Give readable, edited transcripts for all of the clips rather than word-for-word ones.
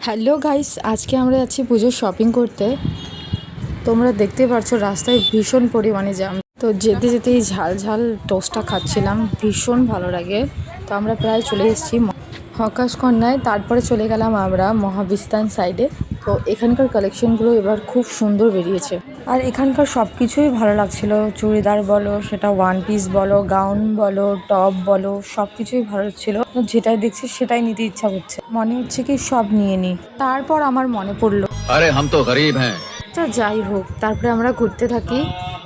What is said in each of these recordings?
Hello guys, আজকে আমরা যাচ্ছি পুজোর শপিং করতে। তোমরা দেখতে পাচ্ছ রাস্তায় ভীষণ পরিমাণে জ্যাম। তো যেতে যেতেই ঝাল ঝাল টোস্টটা খাচ্ছিলাম, ভীষণ ভালো লাগে। তো আমরা প্রায় চলে এসেছি হকাশ কর্নায়। তারপরে চলে গেলাম আমরা মহাবিস্তান সাইডে। তো এখানকার কালেকশনগুলো এবার খুব সুন্দর বেরিয়েছে, আর এখানকার সব কিছুই ভালো লাগছিল। চুড়িদার বলো, সেটা ওয়ান পিস বলো, গাউন বলো, টপ বলো, সব কিছুই ভালো ছিল। যেটাই দেখছি সেটাই নিতে ইচ্ছা করছে, মনে হচ্ছে কি সব নিয়ে নিই। তারপর আমার মনে পড়লো, अरे हम तो गरीब हैं। আচ্ছা যাই হোক, তারপরে আমরা ঘুরতে থাকি।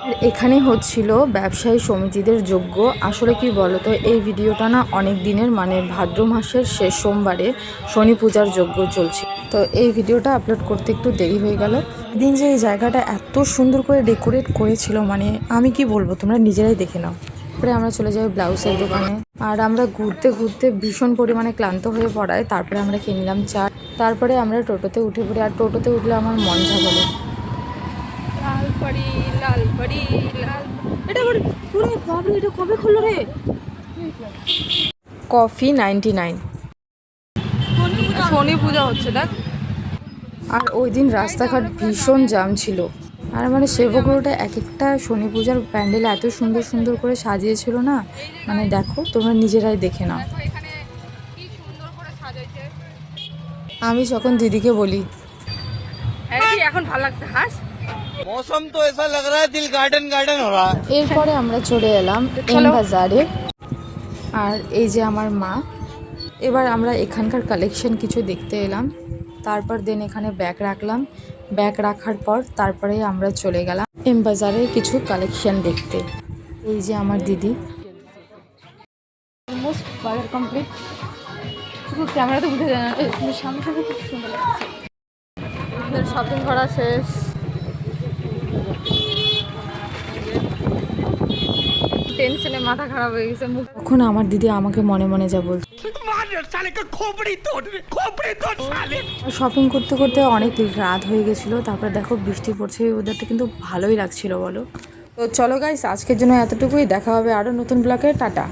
আর এখানে হচ্ছিল ব্যবসায়ী সমিতিদের যজ্ঞ। আসলে কি বলতো, এই ভিডিওটা না অনেক দিনের, মানে ভাদ্র মাসের শেষ সোমবারে শনি পূজার যজ্ঞ চলছে। তো এই ভিডিওটা আপলোড করতে একটু দেরি হয়ে গেল। দিন যে এই জায়গাটা এত সুন্দর করে ডেকোরেট করেছিল, মানে আমি কি বলবো, তোমরা নিজেরাই দেখে নাও। তারপরে আমরা চলে যাই ব্লাউজের দোকানে। আর আমরা ঘুরতে ঘুরতে ভীষণ পরিমাণে ক্লান্ত হয়ে পড়ায় তারপরে আমরা খেয়ে নিলাম চা। তারপরে আমরা টোটোতে উঠে পড়ি, আর টোটোতে উঠলে আমার মন ঝাঁকালো। লাল পাড়ি লাল পাড়ি লাল, এটা আবার পুরো বাবরে, এটা কবে খুললো রে? কফি 99। শনি পূজা হচ্ছে দেখ। আর ওই দিন রাস্তাঘাট ভীষণ জ্যাম ছিল। আর মানে সেবকগুলোটা এক একটা শনি পূজার প্যান্ডেল এত সুন্দর সুন্দর করে সাজিয়েছিল না, মানে দেখো তোমরা নিজেরাই দেখে নাও। এখানে কি সুন্দর করে সাজাইছে। আমি যখন দিদিকে বলি, আরে কি এখন ভালো লাগছে, হাস। मौसम तो ऐसा लग रहा है दिल गार्डन गार्डन हो रहा है। এরপরে আমরা চলে এলাম এম বাজারে। আর এই যে আমার মা। এবার আমরা এখানকার কালেকশন কিছু দেখতে এলাম। তারপর দেন এখানে ব্যাগ রাখলাম। ব্যাগ রাখার পর তারপরে আমরা চলে গেলাম এম বাজারের কিছু কালেকশন দেখতে। এই যে আমার দিদি। অলমোস্ট বাজার কমপ্লিট। শুধু ক্যামেরাতে বুঝে যায় না, কিন্তু সামনে সামনে খুব সুন্দর লাগছে। শপিং করা শেষ। টেনশনে মাথা খারাপ হয়ে গেছে, মুখ। তখন আমার দিদি আমাকে মনে মনে যা বলছে। শপিং করতে করতে অনেক রাত হয়ে গেছিলো। তারপরে দেখো বৃষ্টি পড়ছে, ওদেরটা কিন্তু ভালোই লাগছিল বলো। তো চলো গাইস, আজকের জন্য এতটুকুই। দেখা হবে আরও নতুন ব্লগে। টাটা।